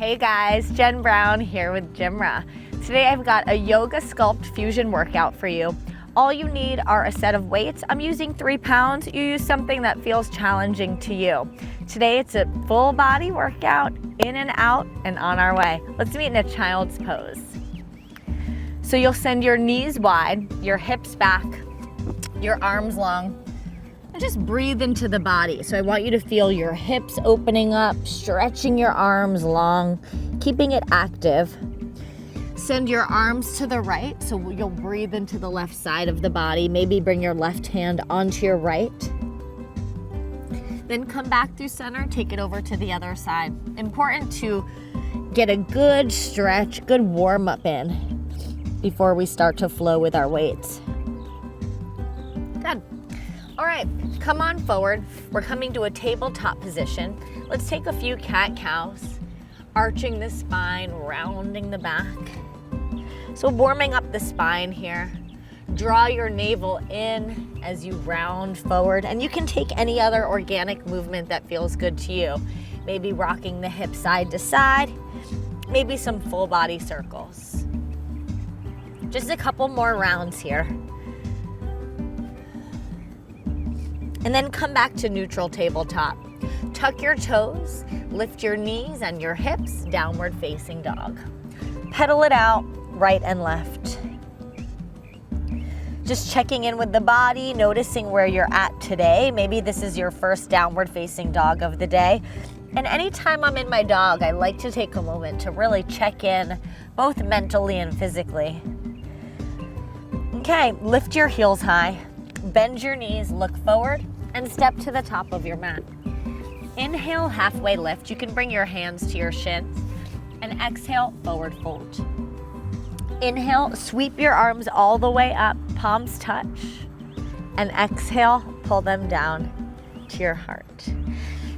Hey guys, Jen Brown here with GymRa. Today I've got a Yoga Sculpt fusion workout for you. All you need are a set of weights. I'm using 3 pounds. You use something that feels challenging to you. Today it's a full body workout, in and out and on our way. Let's meet in a child's pose. So you'll send your knees wide, your hips back, your arms long, and just breathe into the body. So I want you to feel your hips opening up, stretching your arms long, keeping it active. Send your arms to the right, so you'll breathe into the left side of the body. Maybe bring your left hand onto your right. Then come back through center, take it over to the other side. Important to get a good stretch, good warm up in before we start to flow with our weights. Good. All right, come on forward. We're coming to a tabletop position. Let's take a few cat-cows, arching the spine, rounding the back. So warming up the spine here. Draw your navel in as you round forward, and you can take any other organic movement that feels good to you. Maybe rocking the hips side to side, maybe some full body circles. Just a couple more rounds here. And then come back to neutral tabletop. Tuck your toes, lift your knees and your hips, downward facing dog. Pedal it out, right and left. Just checking in with the body, noticing where you're at today. Maybe this is your first downward facing dog of the day. And anytime I'm in my dog, I like to take a moment to really check in, both mentally and physically. Okay, lift your heels high, bend your knees, look forward, and step to the top of your mat. Inhale, halfway lift. You can bring your hands to your shins, and exhale, forward fold. Inhale, sweep your arms all the way up, palms touch, and exhale, pull them down to your heart.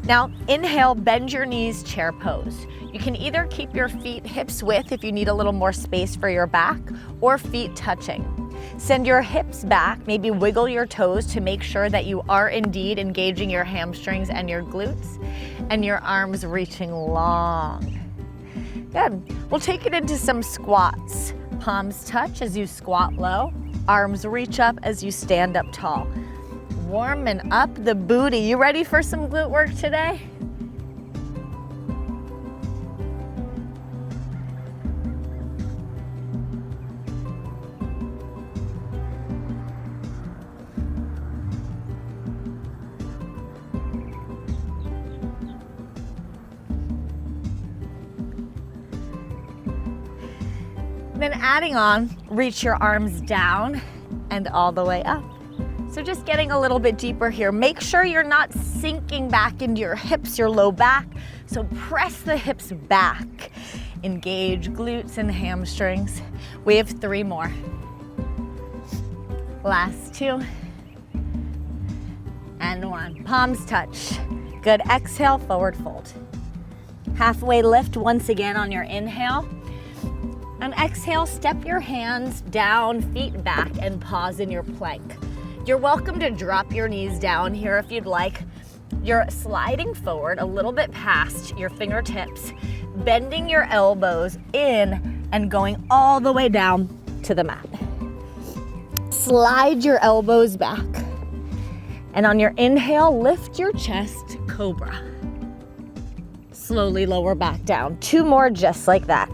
Now, inhale, bend your knees, chair pose. You can either keep your feet hips width if you need a little more space for your back, or feet touching. Send your hips back, maybe wiggle your toes to make sure that you are indeed engaging your hamstrings and your glutes, and your arms reaching long. Good. We'll take it into some squats. Palms touch as you squat low, arms reach up as you stand up tall. Warming up the booty. You ready for some glute work today? Then adding on, reach your arms down and all the way up. So just getting a little bit deeper here. Make sure you're not sinking back into your hips, your low back. So press the hips back. Engage glutes and hamstrings. We have 3 more. Last 2. And 1. Palms touch. Good. Exhale, forward fold. Halfway lift once again on your inhale. And exhale, step your hands down, feet back, and pause in your plank. You're welcome to drop your knees down here if you'd like. You're sliding forward a little bit past your fingertips, bending your elbows in and going all the way down to the mat. Slide your elbows back. And on your inhale, lift your chest, cobra. Slowly lower back down. 2 more just like that.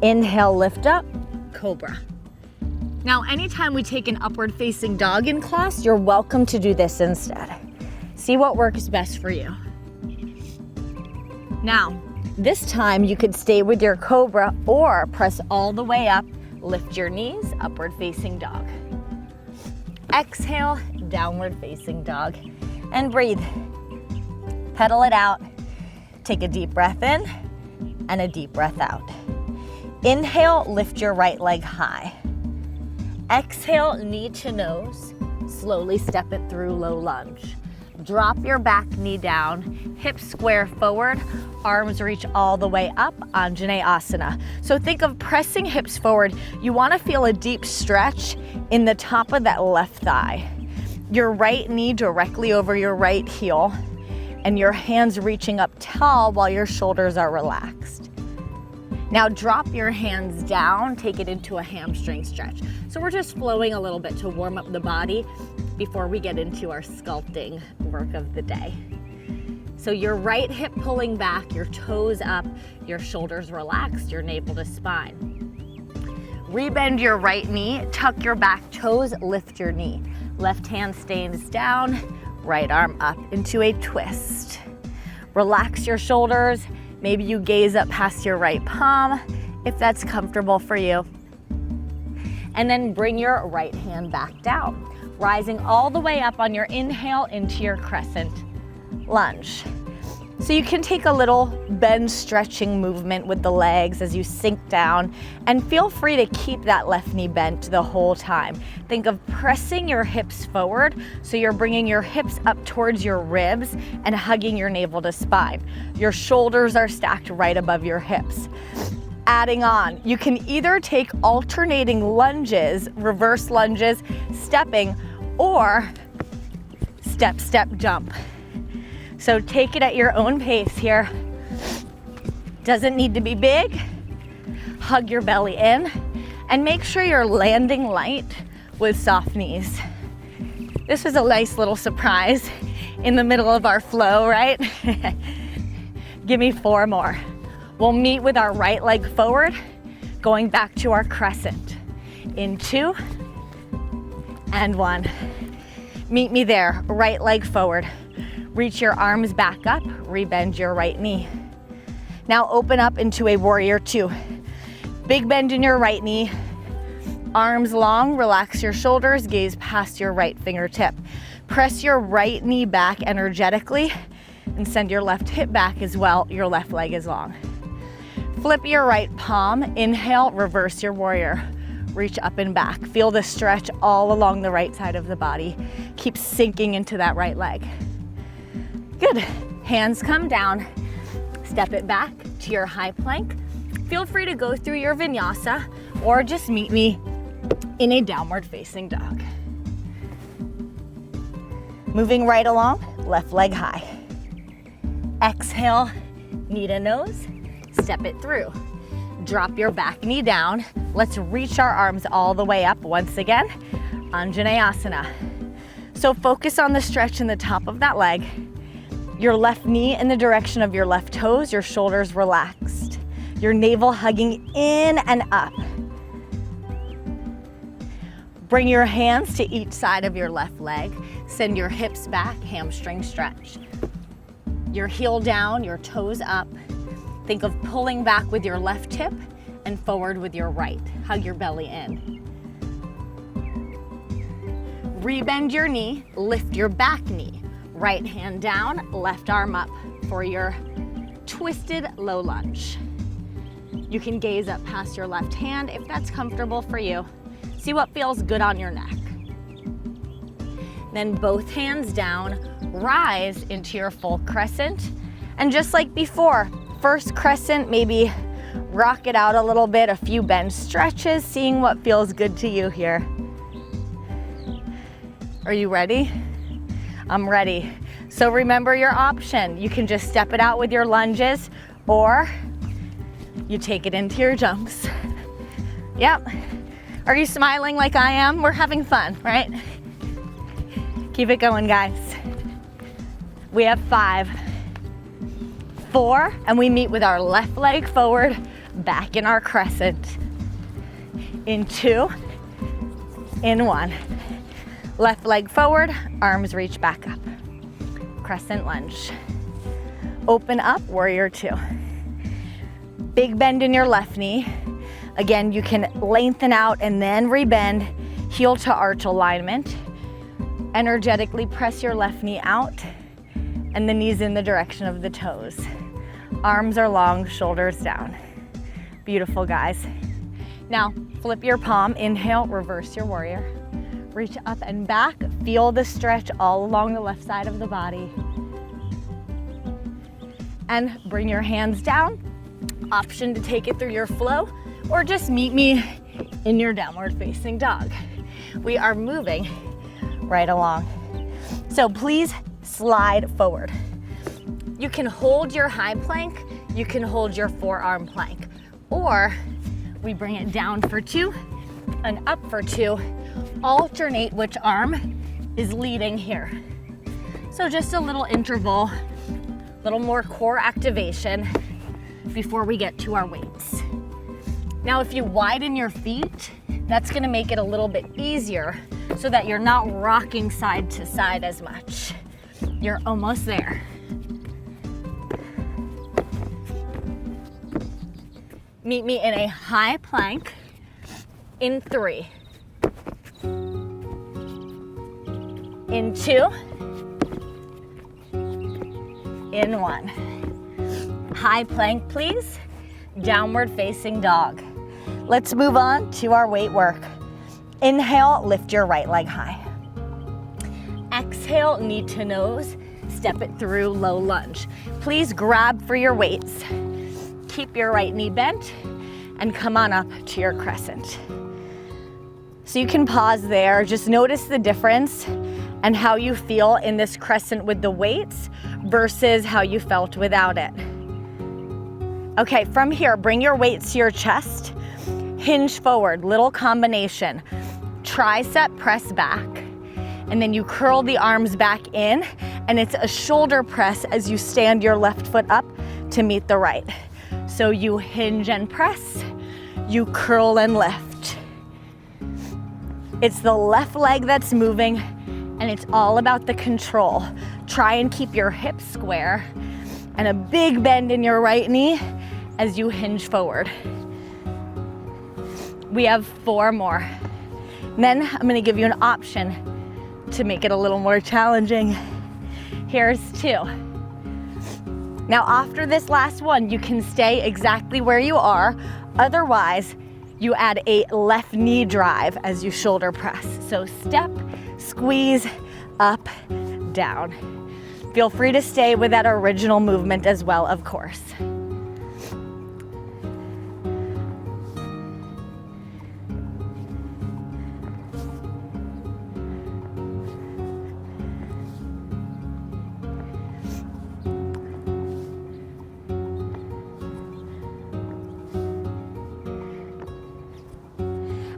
Inhale, lift up, cobra. Now, anytime we take an upward facing dog in class, you're welcome to do this instead. See what works best for you. Now, this time you could stay with your cobra or press all the way up, lift your knees, upward facing dog. Exhale, downward facing dog, and breathe. Pedal it out. Take a deep breath in and a deep breath out. Inhale, lift your right leg high. Exhale, knee to nose. Slowly step it through low lunge. Drop your back knee down, hips square forward, arms reach all the way up, Anjaneyasana. So think of pressing hips forward. You want to feel a deep stretch in the top of that left thigh. Your right knee directly over your right heel, and your hands reaching up tall while your shoulders are relaxed. Now drop your hands down, take it into a hamstring stretch. So we're just flowing a little bit to warm up the body before we get into our sculpting work of the day. So your right hip pulling back, your toes up, your shoulders relaxed, your navel to spine. Rebend your right knee, tuck your back toes, lift your knee. Left hand stays down, right arm up into a twist. Relax your shoulders. Maybe you gaze up past your right palm if that's comfortable for you. And then bring your right hand back down, rising all the way up on your inhale into your crescent lunge. So you can take a little bend stretching movement with the legs as you sink down, and feel free to keep that left knee bent the whole time. Think of pressing your hips forward so you're bringing your hips up towards your ribs and hugging your navel to spine. Your shoulders are stacked right above your hips. Adding on, you can either take alternating lunges, reverse lunges, stepping, or step, step, jump. So take it at your own pace here. Doesn't need to be big. Hug your belly in and make sure you're landing light with soft knees. This was a nice little surprise in the middle of our flow, right? Give me 4 more. We'll meet with our right leg forward, going back to our crescent. In 2 and 1. Meet me there, right leg forward. Reach your arms back up, rebend your right knee. Now open up into a warrior 2. Big bend in your right knee, arms long, relax your shoulders, gaze past your right fingertip. Press your right knee back energetically and send your left hip back as well, your left leg is long. Flip your right palm, inhale, reverse your warrior. Reach up and back. Feel the stretch all along the right side of the body. Keep sinking into that right leg. Good. Hands come down. Step it back to your high plank. Feel free to go through your vinyasa or just meet me in a downward facing dog. Moving right along, left leg high. Exhale, knee to nose, step it through. Drop your back knee down. Let's reach our arms all the way up once again, Anjaneyasana. So focus on the stretch in the top of that leg. Your left knee in the direction of your left toes, your shoulders relaxed. Your navel hugging in and up. Bring your hands to each side of your left leg. Send your hips back, hamstring stretch. Your heel down, your toes up. Think of pulling back with your left hip and forward with your right. Hug your belly in. Rebend your knee, lift your back knee. Right hand down, left arm up for your twisted low lunge. You can gaze up past your left hand if that's comfortable for you. See what feels good on your neck. Then both hands down, rise into your full crescent. And just like before, first crescent, maybe rock it out a little bit, a few bend stretches, seeing what feels good to you here. Are you ready? I'm ready. So remember your option. You can just step it out with your lunges, or you take it into your jumps. Yep. Are you smiling like I am? We're having fun, right? Keep it going, guys. We have 5, 4, and we meet with our left leg forward, back in our crescent. In 2, in 1. Left leg forward, arms reach back up. Crescent lunge. Open up, warrior 2. Big bend in your left knee. Again, you can lengthen out and then rebend, heel to arch alignment. Energetically press your left knee out and the knees in the direction of the toes. Arms are long, shoulders down. Beautiful, guys. Now, flip your palm, inhale, reverse your warrior. Reach up and back, feel the stretch all along the left side of the body. And bring your hands down. Option to take it through your flow, or just meet me in your downward facing dog. We are moving right along. So please slide forward. You can hold your high plank, you can hold your forearm plank, Or we bring it down for 2 and up for 2. Alternate which arm is leading here. So just a little interval, a little more core activation before we get to our weights. Now, if you widen your feet, that's gonna make it a little bit easier so that you're not rocking side to side as much. You're almost there. Meet me in a high plank in 3. In 2. In 1. High plank, please. Downward facing dog. Let's move on to our weight work. Inhale, lift your right leg high. Exhale, knee to nose, step it through low lunge. Please grab for your weights. Keep your right knee bent and come on up to your crescent. So you can pause there, just notice the difference and how you feel in this crescent with the weights versus how you felt without it. Okay, from here, bring your weights to your chest, hinge forward, little combination. Tricep press back, and then you curl the arms back in, and it's a shoulder press as you stand your left foot up to meet the right. So you hinge and press, you curl and lift. It's the left leg that's moving, and it's all about the control. Try and keep your hips square, and a big bend in your right knee as you hinge forward. We have 4 more. And then I'm gonna give you an option to make it a little more challenging. Here's 2. Now after this last one, you can stay exactly where you are. Otherwise, you add a left knee drive as you shoulder press. So step, squeeze, up, down. Feel free to stay with that original movement as well, of course.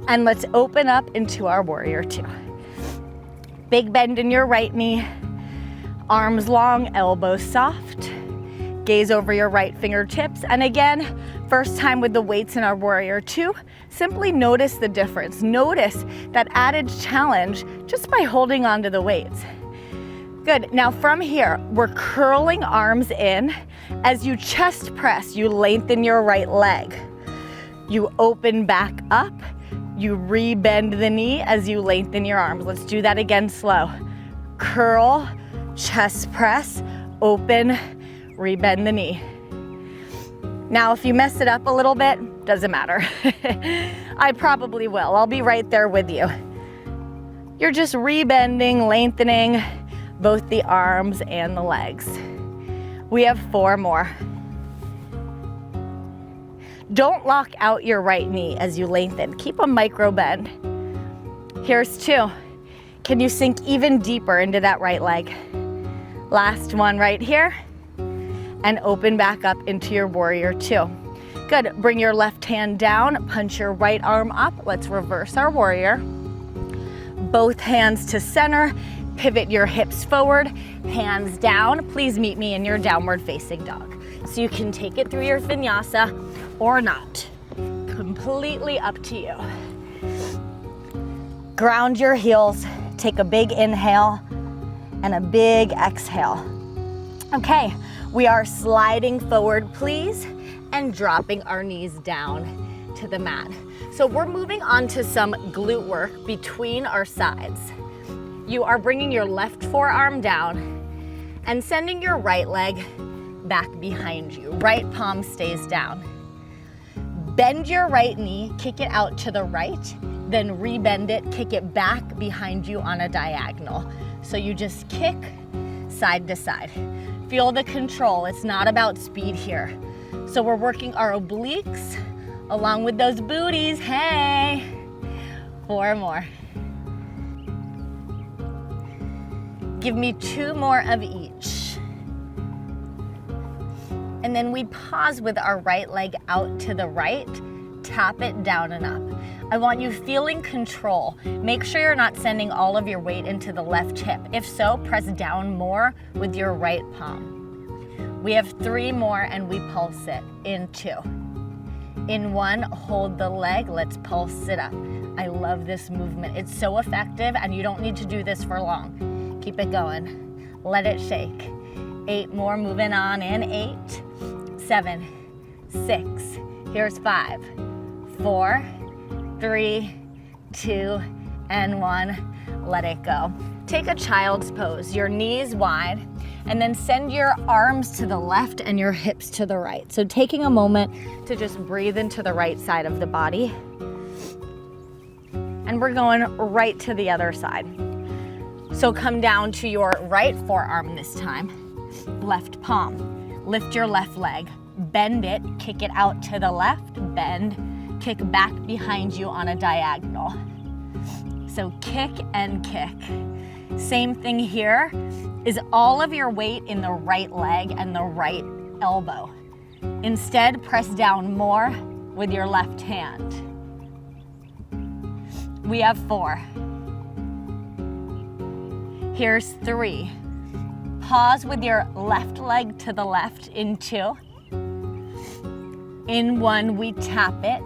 And let's open up into our warrior 2. Big bend in your right knee, arms long, elbows soft. Gaze over your right fingertips. And again, first time with the weights in our warrior 2, simply notice the difference. Notice that added challenge just by holding onto the weights. Good, now from here, we're curling arms in. As you chest press, you lengthen your right leg. You open back up. You re-bend the knee as you lengthen your arms. Let's do that again slow. Curl, chest press, open, re-bend the knee. Now, if you mess it up a little bit, doesn't matter. I probably will. I'll be right there with you. You're just re-bending, lengthening both the arms and the legs. We have 4 more. Don't lock out your right knee as you lengthen. Keep a micro bend. Here's 2. Can you sink even deeper into that right leg? Last one right here. And open back up into your warrior 2. Good, bring your left hand down, punch your right arm up. Let's reverse our warrior. Both hands to center, pivot your hips forward, hands down. Please meet me in your downward facing dog. So you can take it through your vinyasa or not. Completely up to you. Ground your heels, take a big inhale and a big exhale. Okay, we are sliding forward, please, and dropping our knees down to the mat. So we're moving on to some glute work between our sides. You are bringing your left forearm down and sending your right leg back behind you. Right palm stays down. Bend your right knee, kick it out to the right, then rebend it, kick it back behind you on a diagonal. So you just kick side to side. Feel the control, it's not about speed here. So we're working our obliques along with those booties, hey! 4 more. Give me 2 more of each. And And then we pause with our right leg out to the right, tap it down and up. I want you feeling control. Make sure you're not sending all of your weight into the left hip. If so, press down more with your right palm. We have 3 more and we pulse it in 2. In 1, hold the leg, let's pulse it up. I love this movement. It's so effective and you don't need to do this for long. Keep it going. Let it shake. 8 more, moving on in 8, 7, 6. Here's 5, 4, 3, 2, and 1. Let it go. Take a child's pose, your knees wide, and then send your arms to the left and your hips to the right. So taking a moment to just breathe into the right side of the body. And we're going right to the other side. So come down to your right forearm this time, left palm. Lift your left leg, bend it, kick it out to the left, bend, kick back behind you on a diagonal. So kick and kick. Same thing here. Is all of your weight in the right leg and the right elbow. Instead, press down more with your left hand. We have 4. Here's 3. Pause with your left leg to the left in 2. In 1, we tap it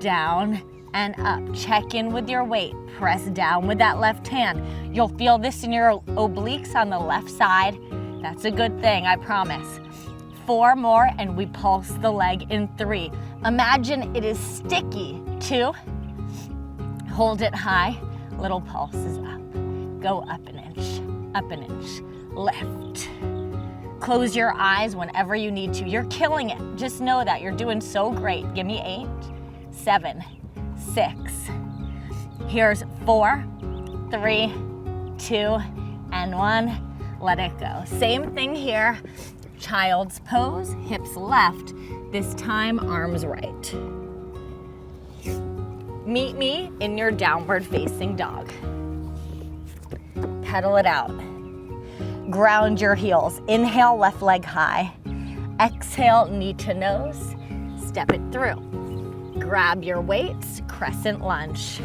down and up. Check in with your weight. Press down with that left hand. You'll feel this in your obliques on the left side. That's a good thing, I promise. 4 more and we pulse the leg in 3. Imagine it is sticky. 2. Hold it high. Little pulses up. Go up an inch, lift. Close your eyes whenever you need to. You're killing it. Just know that you're doing so great. Give me 8, 7, 6. Here's 4, 3, 2, and 1. Let it go. Same thing here. Child's pose, hips left. This time, arms right. Meet me in your downward facing dog. Pedal it out. Ground your heels. Inhale, left leg high. Exhale, knee to nose. Step it through. Grab your weights, crescent lunge.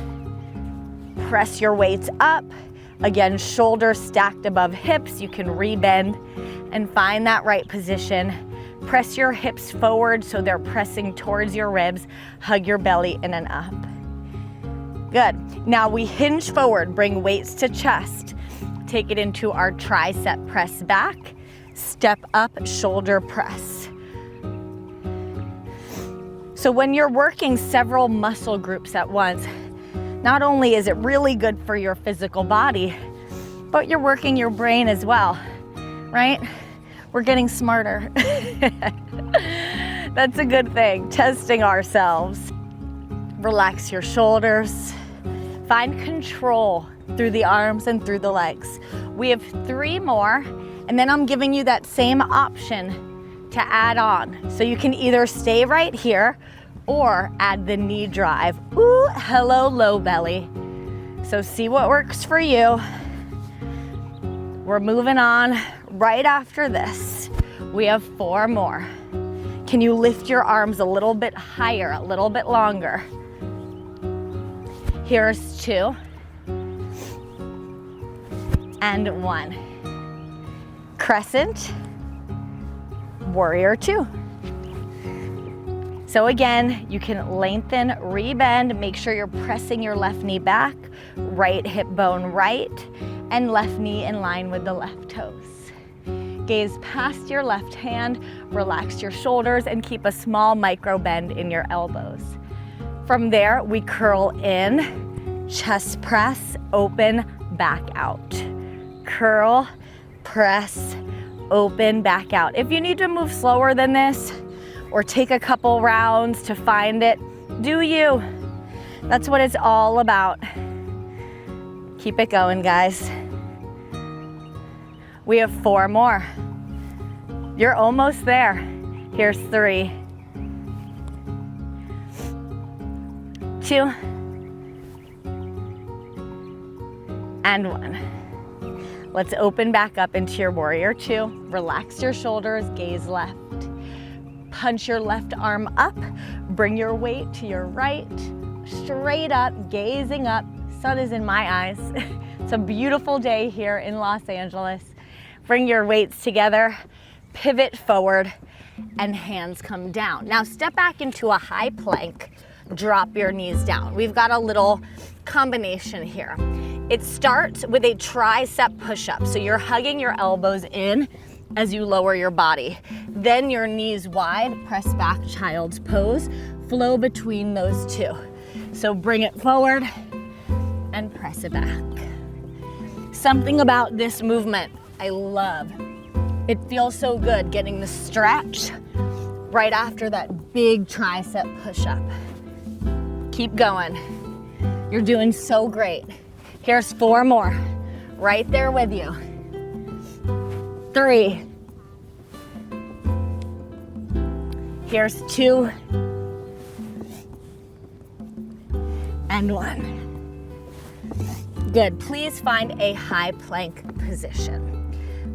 Press your weights up. Again, shoulders stacked above hips. You can rebend and find that right position. Press your hips forward so they're pressing towards your ribs. Hug your belly in and up. Good. Now we hinge forward, bring weights to chest. Take it into our tricep press back. Step up, shoulder press. So when you're working several muscle groups at once, not only is it really good for your physical body, but you're working your brain as well, right? We're getting smarter. That's a good thing, testing ourselves. Relax your shoulders. Find control through the arms and through the legs. We have 3 more, and then I'm giving you that same option to add on. So you can either stay right here or add the knee drive. Ooh, hello, low belly. So see what works for you. We're moving on right after this. We have 4 more. Can you lift your arms a little bit higher, a little bit longer? Here's 2. And 1. Crescent, warrior 2. So again, you can lengthen, rebend, make sure you're pressing your left knee back, right hip bone right, and left knee in line with the left toes. Gaze past your left hand, relax your shoulders, and keep a small micro bend in your elbows. From there, we curl in, chest press, open, back out. Curl, press, open, back out. If you need to move slower than this, or take a couple rounds to find it, do you. That's what it's all about. Keep it going, guys. We have 4 more. You're almost there. Here's 3, 2, and 1. Let's open back up into your warrior 2. Relax your shoulders, gaze left. Punch your left arm up, bring your weight to your right, straight up, gazing up. Sun is in my eyes. It's a beautiful day here in Los Angeles. Bring your weights together, pivot forward, and hands come down. Now step back into a high plank, drop your knees down. We've got a little combination here. It starts with a tricep push-up. So you're hugging your elbows in as you lower your body. Then your knees wide, press back, child's pose, flow between those two. So bring it forward and press it back. Something about this movement I love. It feels so good getting the stretch right after that big tricep push-up. Keep going. You're doing so great. Here's 4 more, right there with you. 3. Here's 2. And 1. Good, please find a high plank position.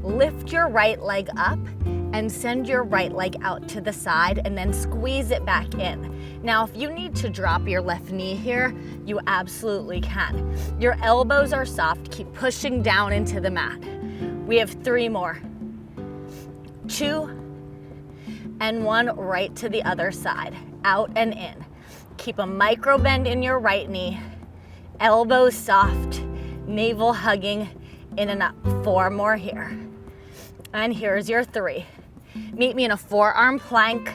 Lift your right leg up and send your right leg out to the side and then squeeze it back in. Now, if you need to drop your left knee here, you absolutely can. Your elbows are soft, keep pushing down into the mat. We have 3 more. 2 and 1, right to the other side, out and in. Keep a micro bend in your right knee, elbows soft, navel hugging, in and up. 4 more here. And here's your 3. Meet me in a forearm plank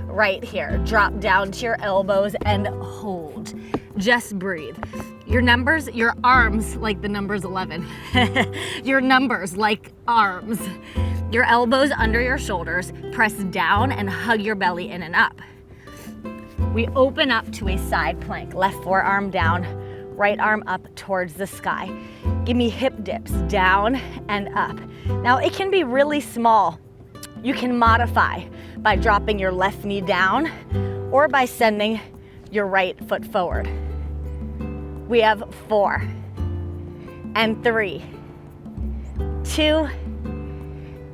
right here. Drop down to your elbows and hold. Just breathe. Your arms like the numbers 11. Your numbers like arms. Your elbows under your shoulders. Press down and hug your belly in and up. We open up to a side plank. Left forearm down, right arm up towards the sky. Give me hip dips down and up. Now it can be really small. You can modify by dropping your left knee down or by sending your right foot forward. We have 4 and 3, 2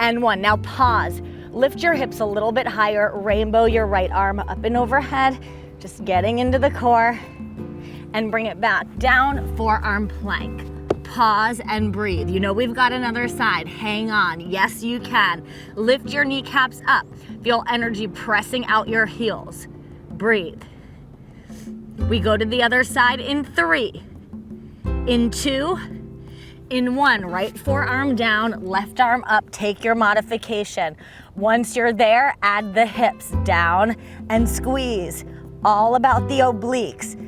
and 1. Now pause. Lift your hips a little bit higher. Rainbow your right arm up and overhead. Just getting into the core. And bring it back down, forearm plank. Pause and breathe. You know we've got another side. Hang on. Yes, you can. Lift your kneecaps up. Feel energy pressing out your heels. Breathe. We go to the other side in 3, in 2, in 1. Right forearm down, left arm up. Take your modification. Once you're there, add the hips down and squeeze. All about the obliques.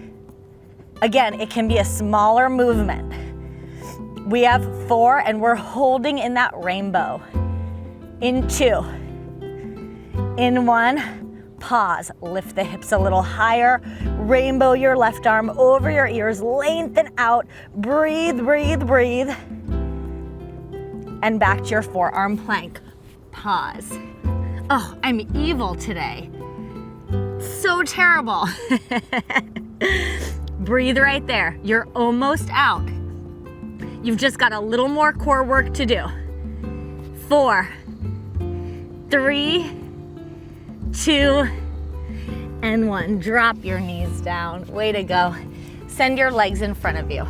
Again, it can be a smaller movement. We have 4 and we're holding in that rainbow. In 2, in 1, pause. Lift the hips a little higher. Rainbow your left arm over your ears. Lengthen out. Breathe, breathe, breathe. And back to your forearm plank. Pause. Oh, I'm evil today. So terrible. Breathe right there. You're almost out. You've just got a little more core work to do. 4, 3, 2, and 1. Drop your knees down. Way to go. Send your legs in front of you.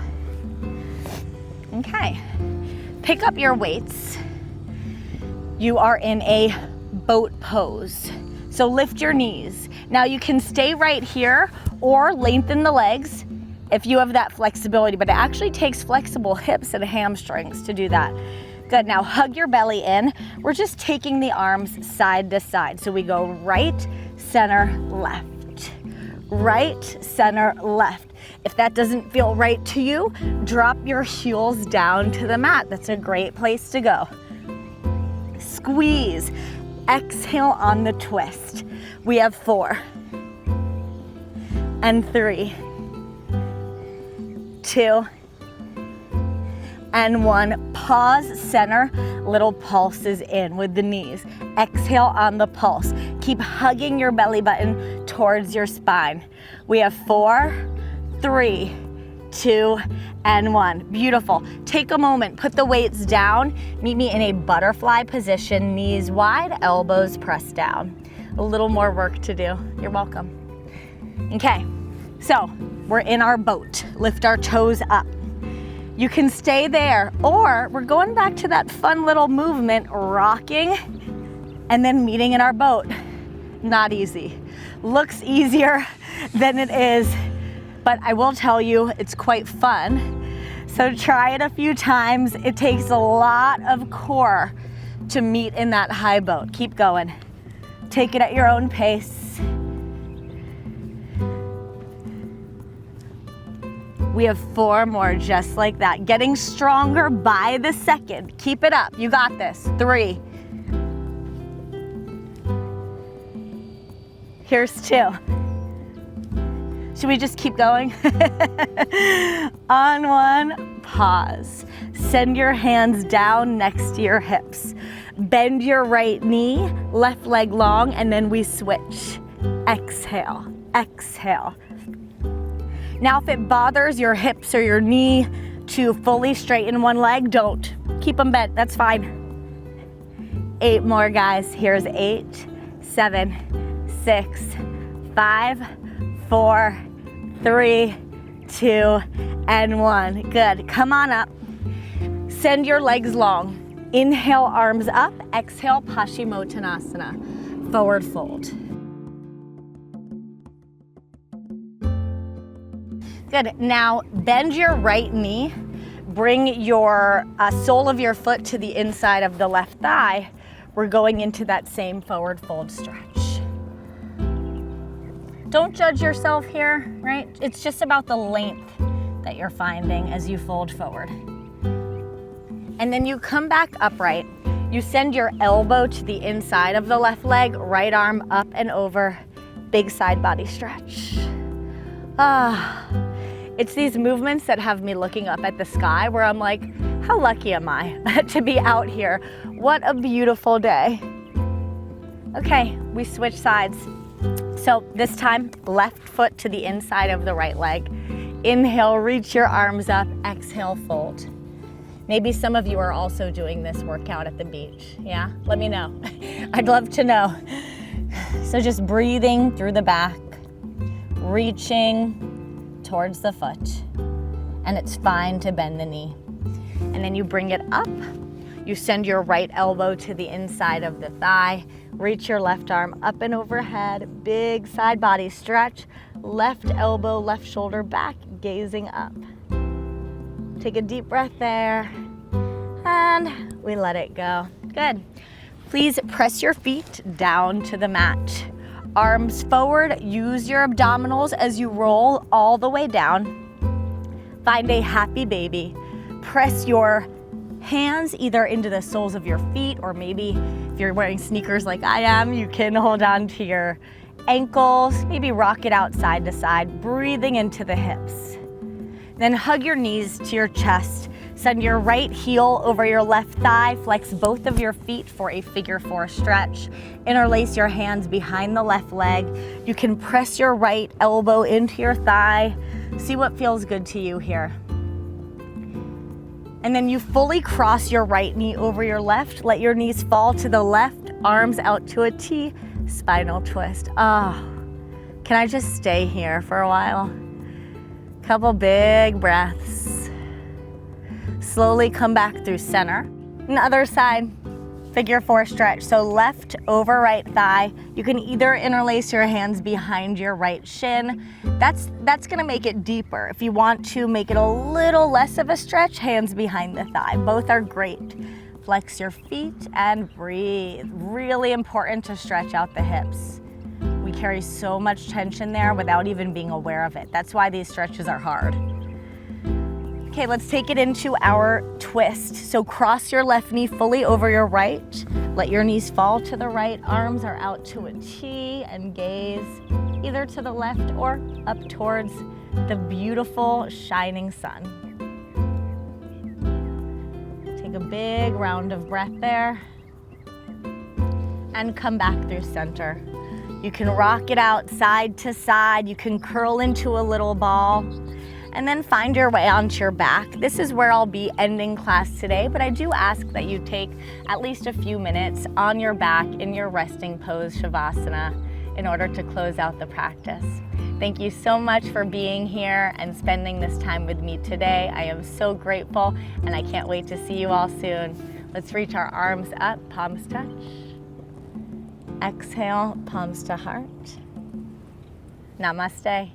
Okay. Pick up your weights. You are in a boat pose. So lift your knees. Now you can stay right here or lengthen the legs if you have that flexibility, but it actually takes flexible hips and hamstrings to do that. Good, now hug your belly in. We're just taking the arms side to side. So we go right, center, left. Right, center, left. If that doesn't feel right to you, drop your heels down to the mat. That's a great place to go. Squeeze. Exhale on the twist. We have 4 and 3, 2 and 1. Pause, center, little pulses in with the knees. Exhale on the pulse. Keep hugging your belly button towards your spine. We have 4, 3, 2, and 1. Beautiful. Take a moment, put the weights down. Meet me in a butterfly position, knees wide, elbows pressed down. a little more work to do. You're welcome. Okay, so we're in our boat. Lift our toes up. You can stay there, or we're going back to that fun little movement, rocking, and then meeting in our boat. Not easy. Looks easier than it is, but I will tell you, it's quite fun. So try it a few times. It takes a lot of core to meet in that high boat. Keep going. Take it at your own pace. We have 4 more just like that. Getting stronger by the second. Keep it up. You got this. 3. Here's 2. Should we just keep going? On 1, pause. Send your hands down next to your hips. Bend your right knee, left leg long, and then we switch. Exhale, exhale. Now if it bothers your hips or your knee to fully straighten one leg, don't. Keep them bent, that's fine. 8 more, guys. Here's 8, 7, 6, 5, 4, 3, 2, and 1. Good. Come on up. Send your legs long. Inhale, arms up. Exhale, Paschimottanasana. Forward fold. Good. Now bend your right knee. Bring your sole of your foot to the inside of the left thigh. We're going into that same forward fold stretch. Don't judge yourself here, right? It's just about the length that you're finding as you fold forward. And then you come back upright. You send your elbow to the inside of the left leg, right arm up and over, big side body stretch. It's these movements that have me looking up at the sky where I'm like, how lucky am I to be out here? What a beautiful day. Okay, we switch sides. So this time, left foot to the inside of the right leg. Inhale, reach your arms up. Exhale, fold. Maybe some of you are also doing this workout at the beach. Yeah, let me know. I'd love to know. So just breathing through the back, reaching towards the foot. And it's fine to bend the knee. And then you bring it up. You send your right elbow to the inside of the thigh. Reach your left arm up and overhead. Big side body stretch. Left elbow, left shoulder back, gazing up. Take a deep breath there. And we let it go. Good. Please press your feet down to the mat. Arms forward. Use your abdominals as you roll all the way down. Find a happy baby. Press your hands either into the soles of your feet, or maybe if you're wearing sneakers like I am, you can hold on to your ankles, maybe rock it out side to side, breathing into the hips. Then hug your knees to your chest. Send your right heel over your left thigh. Flex both of your feet for a figure 4 stretch. Interlace your hands behind the left leg. You can press your right elbow into your thigh. See what feels good to you here. And then you fully cross your right knee over your left. Let your knees fall to the left, arms out to a T, spinal twist. Can I just stay here for a while? Couple big breaths. Slowly come back through center. And the other side, figure 4 stretch. So left over right thigh. You can either interlace your hands behind your right shin. That's gonna make it deeper. If you want to make it a little less of a stretch, hands behind the thigh. Both are great. Flex your feet and breathe. Really important to stretch out the hips. We carry so much tension there without even being aware of it. That's why these stretches are hard. Okay, let's take it into our twist. So cross your left knee fully over your right. Let your knees fall to the right. Arms are out to a T and gaze either to the left or up towards the beautiful shining sun. Take a big round of breath there and come back through center. You can rock it out side to side. You can curl into a little ball. And then find your way onto your back. This is where I'll be ending class today, but I do ask that you take at least a few minutes on your back in your resting pose, Shavasana, in order to close out the practice. Thank you so much for being here and spending this time with me today. I am so grateful, and I can't wait to see you all soon. Let's reach our arms up, palms touch. Exhale, palms to heart. Namaste.